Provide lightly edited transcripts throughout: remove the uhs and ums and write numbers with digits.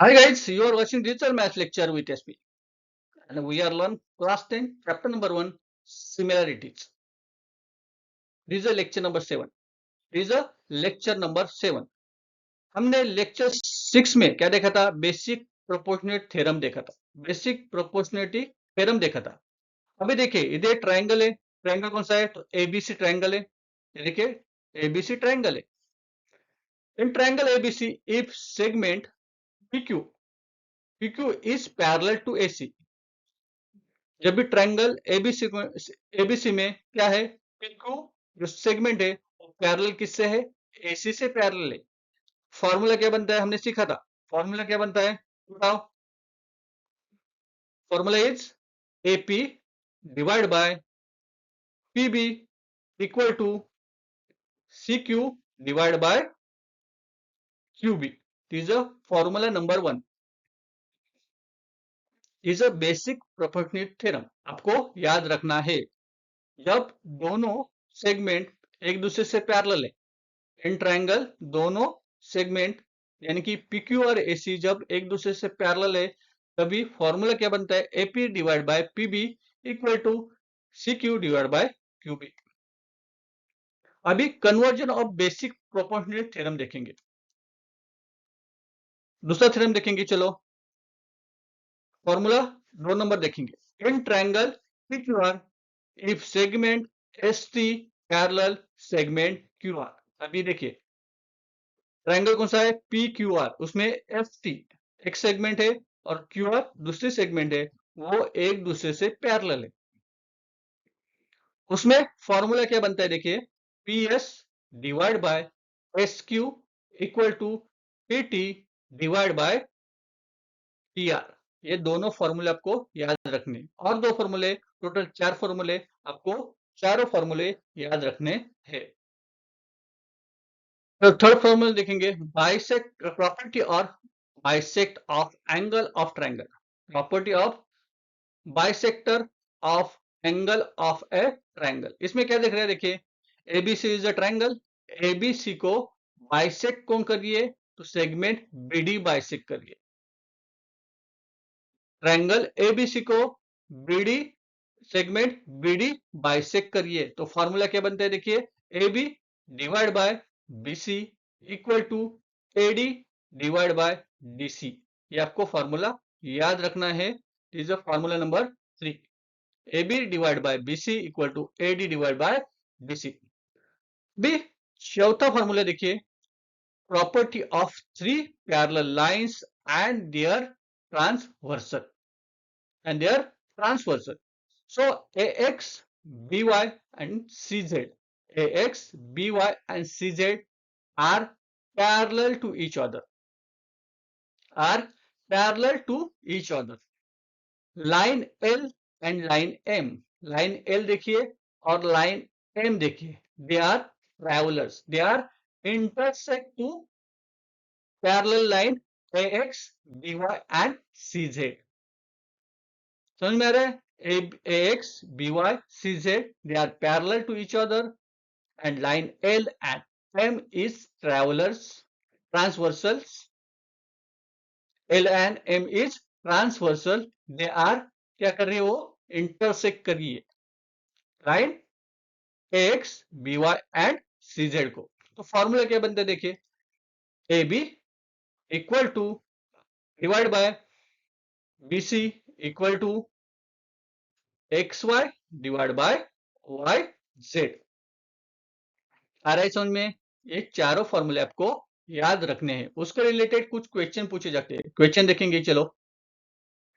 Hi guys, you are watching digital math lecture with SP and we are learn class 10 chapter number 1 similarities. This is a lecture number 7. This is a lecture number 7. हमने lecture 6 में क्या देखा था? Basic proportionate theorem देखा था. Basic प्रोपोर्शनेटी theorem देखा था. अभी देखिए इधर ट्रायंगल है. ट्रायंगल कौन सा है? तो एबीसी ट्रायंगल है. देखिए एबीसी ट्रायंगल है. इन triangle ABC if segment PQ is parallel to AC. जब भी ट्रायंगल एबीसी में क्या है? PQ जो सेगमेंट है वो पैरेलल किससे है? AC से पैरेलल है. फॉर्मूला क्या बनता है? हमने सीखा था. फॉर्मूला क्या बनता है बताओ? Formula is AP divide by PB equal to CQ divide by QB. This is formula number 1. Is a basic proportionate theorem. आपको याद रखना है जब दोनों सेगमेंट एक दूसरे से पैरेलल है. इन ट्रायंगल दोनों सेगमेंट यानी कि PQ और AC जब एक दूसरे से पैरेलल है तभी फॉर्मूला क्या बनता है? AP divide by PB equal to CQ divide by QB. अभी conversion of basic proportionate theorem देखेंगे. दूसरा थ्योरम देखेंगे. चलो फॉर्मूला 2 नंबर देखेंगे. In triangle PQR if segment ST parallel segment QR. अभी देखिए ट्रायंगल कौन सा है? PQR. उसमें FT एक सेगमेंट है और QR दूसरी सेगमेंट है. वो एक दूसरे से पैरेलल है. उसमें फॉर्मूला क्या बनता है? देखिए PS divide by SQ equal to PT divide by TR. ये दोनों फॉर्मूले आपको याद रखने. और दो फॉर्मूले, टोटल 4 फॉर्मूले. आपको चारों फॉर्मूले याद रखने हैं. तो थर्ड फॉर्मूला देखेंगे. बाइसेक्ट प्रॉपर्टी और bisect of angle of triangle. Property of bisector of angle of a triangle. इसमें क्या देख रहे हैं? देखिए ABC is a triangle. ABC को बाइसेक्ट कौन करिए? तो सेगमेंट बीडी बाइसेक्ट करिए. ट्रायंगल एबीसी को बीडी सेगमेंट बीडी बाइसेक्ट करिए. तो फॉर्मूला क्या बनता है? देखिए AB divide by BC equal to AD divide by DC. ये आपको फॉर्मूला याद रखना है. Is a formula number 3. AB divide by BC equal to AD divide by BC. बी चौथा फॉर्मूला देखिए. Property of 3 parallel lines and their transversal. So AX, BY and CZ. AX, BY and CZ are parallel to each other. Line L and line M. Line L देखिए और line M देखिए. They are travelers. They are intersect to parallel line AX, BY and CZ. समझ में आ रहा है? AX, BY, CZ, they are parallel to each other and line L and M is transversals. L and M is transversal. They are क्या कर रही है? वो intersect कर रही है line AX, BY and CZ को. तो फॉर्मूला क्या बनता है? देखिए AB equal to divide by BC equal to XY divide by YZ. आ रहा है समझ में? ये चारों फॉर्मूले आपको याद रखने हैं. उसके रिलेटेड कुछ क्वेश्चन पूछे जाते हैं. क्वेश्चन देखेंगे. चलो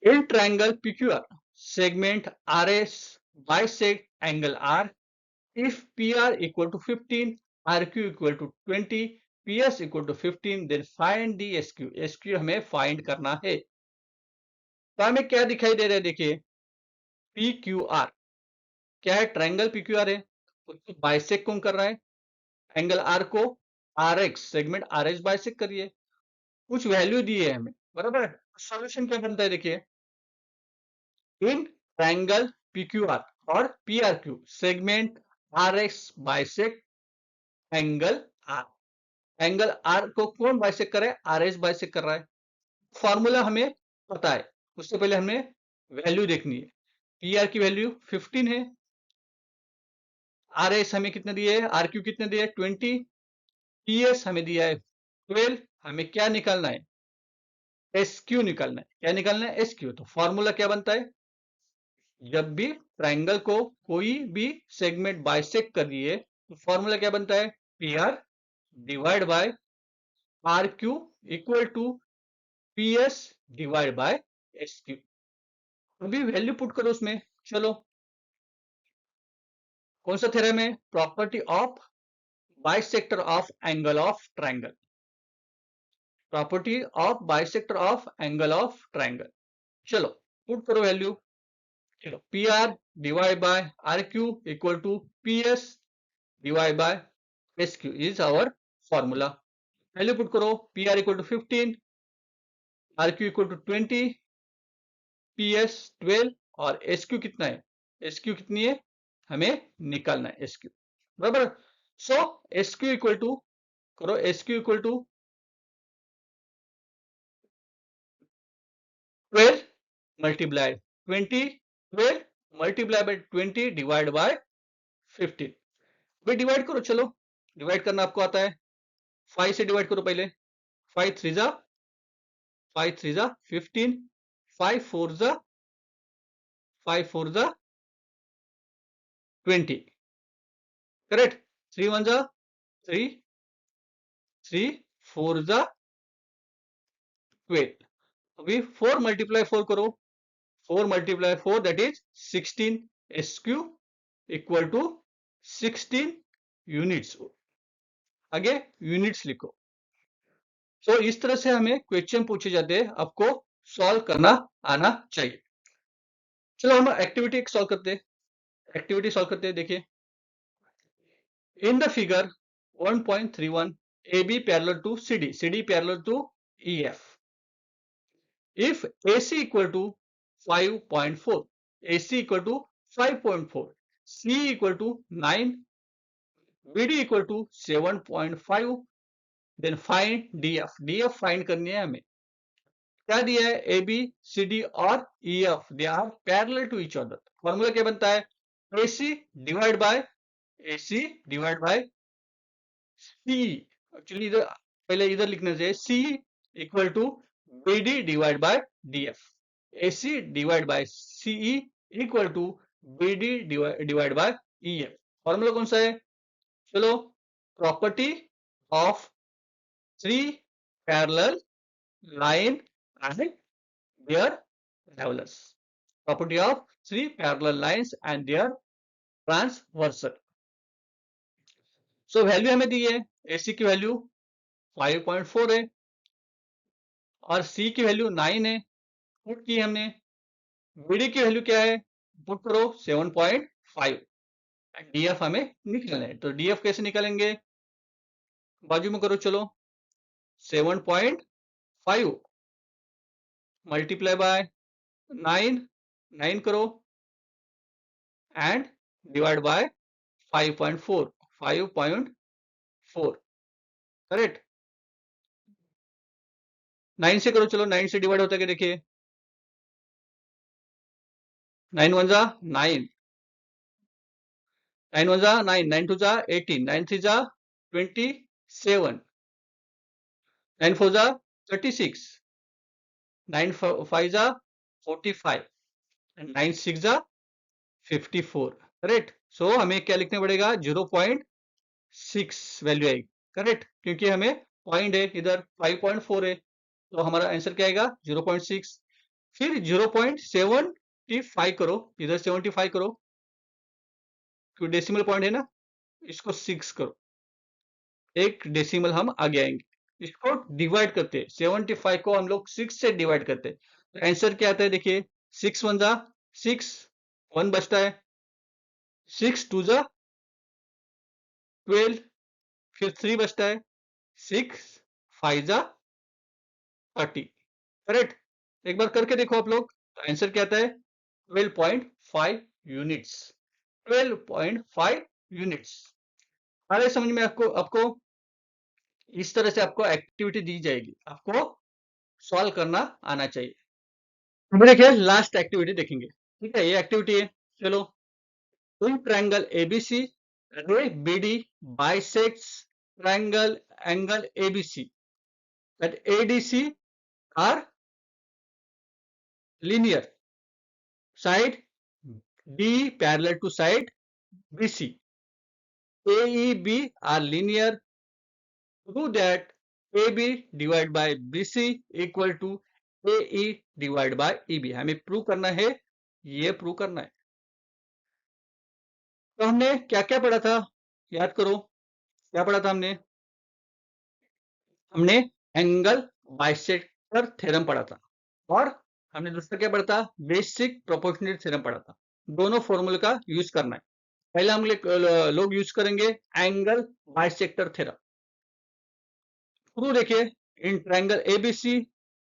in triangle PQR segment RS bisect angle R. If PR equal to 15, RQ equal to 20, PS equal to 15, then find the SQ. SQ हमें फाइंड करना है. तो हमें क्या दिखाई दे रहा है? देखिए PQR क्या है? ट्रायंगल PQR है. उसको बाइसेक्ट कौन कर रहा है? एंगल R को RX सेगमेंट RX बाइसेक्ट करिए. कुछ वैल्यू दी है हमें, बराबर है. सॉल्यूशन क्या बनता है? देखिए इन ट्रायंगल PQR और PRQ segment RX bisect angle R. Angle R को कौन बाइसेक्ट कर रहा है? RS बाइसेक्ट कर रहा है. फॉर्मूला हमें पता है, उससे पहले हमें वैल्यू देखनी है। पीआर की वैल्यू 15 है, आर एस हमें कितने दिए है, आर क्यू कितने दिए 20, पीएस हमें दिया है 12, हमें क्या निकालना है, एस क्यू निकालना है। क्या निकालना है, एस क्यू। तो फॉर्मूला क्या बनता है, जब भी ट्राइंगल को कोई भी सेगमेंट बाइसेक्ट कर दिए तो फॉर्मूला क्या बनता है, P R divide by R Q equal to P S divide by S Q. अभी वैल्यू पुट करो उसमें। चलो, कौन सा थ्योरम है, property of bisector of angle of triangle, property of bisector of angle of triangle. चलो put करो value. चलो, P R divide by R Q equal to P S divide by S Q is our formula. Value put करो, P R equal to 15, R Q equal to 20, P S 12 और S Q कितना है, S Q कितनी है, हमें निकालना है S Q, बराबर। So S Q equal to करो, S Q equal to 12 multiplied 20, 12 multiply by 20 divide by 15। भाई डिवाइड करो, चलो डिवाइड करना आपको आता है, 5 से डिवाइड करो पहले, 5 3 जा 15, 5 4 जा 20, करेक्ट। 3 1 जा 3, 3 4 जा 12। अभी 4 मल्टीप्लाई 4 करो, 4 multiply 4 that is 16, S Q equal to 16 units. आगे यूनिट्स लिखो। तो इस तरह से हमें क्वेश्चन पूछे जाते हैं, आपको सॉल्व करना आना चाहिए। चलो हम एक्टिविटी सॉल्व करते हैं, एक्टिविटी सॉल्व करते हैं। देखिए, in the figure 1.31 AB parallel to CD, CD parallel to EF, if AC equal to 5.4, AC equal to 5.4, C equal to 9, BD equal to 7.5, then find DF, DF find करनी है हमें। क्या दिया है, A B C D और E F they are parallel to each other. Formula क्या बनता है, A C divide by C. Actually इधर पहले इधर लिखना चाहिए, C equal to B D divide by D F, A C divide by C E equal to B D divide by E F. Formula कौन सा है, चलो, property of 3 parallel line and their travelers, property of 3 parallel lines and their transversal। So value हमें दी है, AC की value 5.4 है और C की वैल्यू 9 है, पुट की हमने। BD की वैल्यू क्या है, पुट करो 7.5, DF हमें निकालना है। तो DF कैसे निकालेंगे, बाजू में करो, चलो 7.5 मल्टीप्लाई बाय 9 करो एंड डिवाइड बाय 5.4, करेक्ट। 9 से करो, चलो 9 से डिवाइड होता है, देखिए 9 1 जा 9, 9 1 जा 9, 9 2 जा 18, 9 3 जा 27, 9 4 जा 36, 9 5 जा 45 एंड 9 6 जा 54, करेक्ट। सो हमें क्या लिखना पड़ेगा, 0.6 वैल्यू आएगी, करेक्ट, क्योंकि हमें पॉइंट है इधर 5.4 है, तो हमारा आंसर क्या आएगा 0.6। फिर 0.75 करो, इधर 75 करो, क्योंकि डेसिमल पॉइंट है ना, इसको 6 करो, एक डेसिमल हम आगे आएंगे। इसको डिवाइड करते हैं, 75 को हम लोग 6 से डिवाइड करते हैं, तो आंसर क्या आता है, देखिए 6 1 जा 6, 1 बचता है, 6 2 जा 12, फिर 3 बचता है, 6 5 जा 30, करेक्ट। एक बार करके देखो आप लोग, तो आंसर क्या आता है 12.5 यूनिट्स, 12.5 यूनिट्स। हमारे समझ में आपको आपको इस तरह से आपको एक्टिविटी दी जाएगी, आपको सॉल्व करना आना चाहिए। अभी देखिए लास्ट एक्टिविटी देखेंगे, ठीक है, ये एक्टिविटी है। चलो, in triangle ABC, ray BD bisects triangle angle ABC. That ADC are linear. Side D parallel to side BC. AEB are linear. Prove that AB divided by BC equal to AE divided by EB. हमें prove करना है, ये prove करना है। तो हमने क्या क्या पढ़ा था, याद करो, क्या पढ़ा था हमने? हमने एंगल बाइसेक्टर थ्योरम पढ़ा था और हमने दूसरा क्या पढ़ा था? बेसिक प्रोपोर्शनल थ्योरम पढ़ा था। दोनों फॉर्मूले का यूज करना है। पहले हम लोग यूज करेंगे एंगल बाइसेक्टर थ्योरम। प्रूव देखिए, in triangle ABC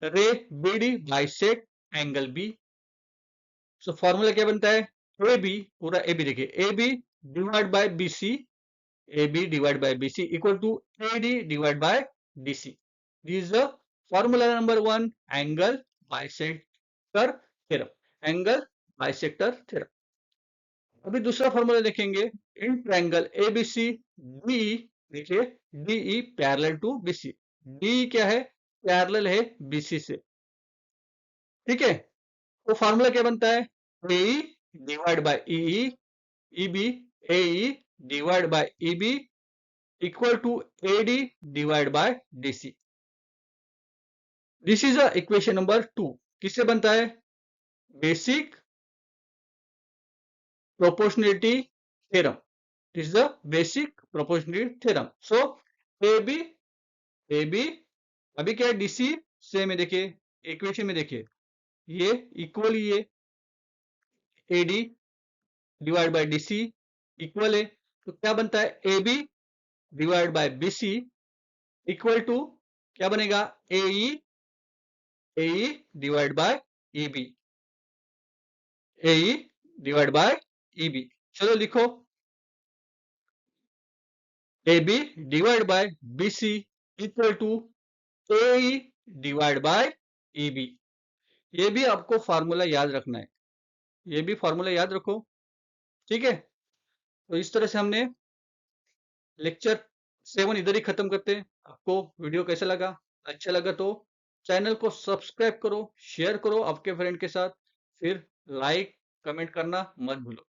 ray BD bisect angle B. So formula क्या बनता है? ए बी, पूरा ए बी देखिए, A B divide by B C, A B divide by B C equal to A D divide by D C. This is the formula number 1, angle bisector theorem, angle bisector theorem. अभी दूसरा formula देखेंगे, in triangle ABC D, देखिए DE parallel to BC. D क्या है? Parallel है BC से, ठीक है। तो फॉर्मूला क्या बनता है? A divide by E, E B, A divide by E B equal to A D divide by D C. This is equation number 2। किससे बनता है? Basic proportionality theorem. This is the basic proportionality theorem. So A B, अभी क्या है? DC same है, देखिए equation में देखिए, ये इक्वल, ये A D divide by D C equal है, तो क्या बनता है? A B divide by B C equal to क्या बनेगा? A divide by E B, A divide by E B. चलो लिखो, A B divide by B C equal to A divide by E B. ये भी आपको formula याद रखना है, ये भी फॉर्मूला याद रखो, ठीक है। तो इस तरह से हमने लेक्चर 7 इधर ही खत्म करते हैं। आपको वीडियो कैसा लगा? अच्छा लगा तो चैनल को सब्सक्राइब करो, शेयर करो आपके फ्रेंड के साथ, फिर लाइक कमेंट करना मत भूलो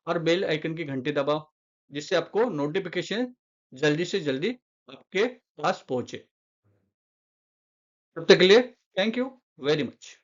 और बेल आइकन की घंटी दबाओ, जिससे आपको नोटिफिकेशन जल्दी से जल्दी आपके पास पहुंचे। तब तक के लिए थैंक यू वेरी मच।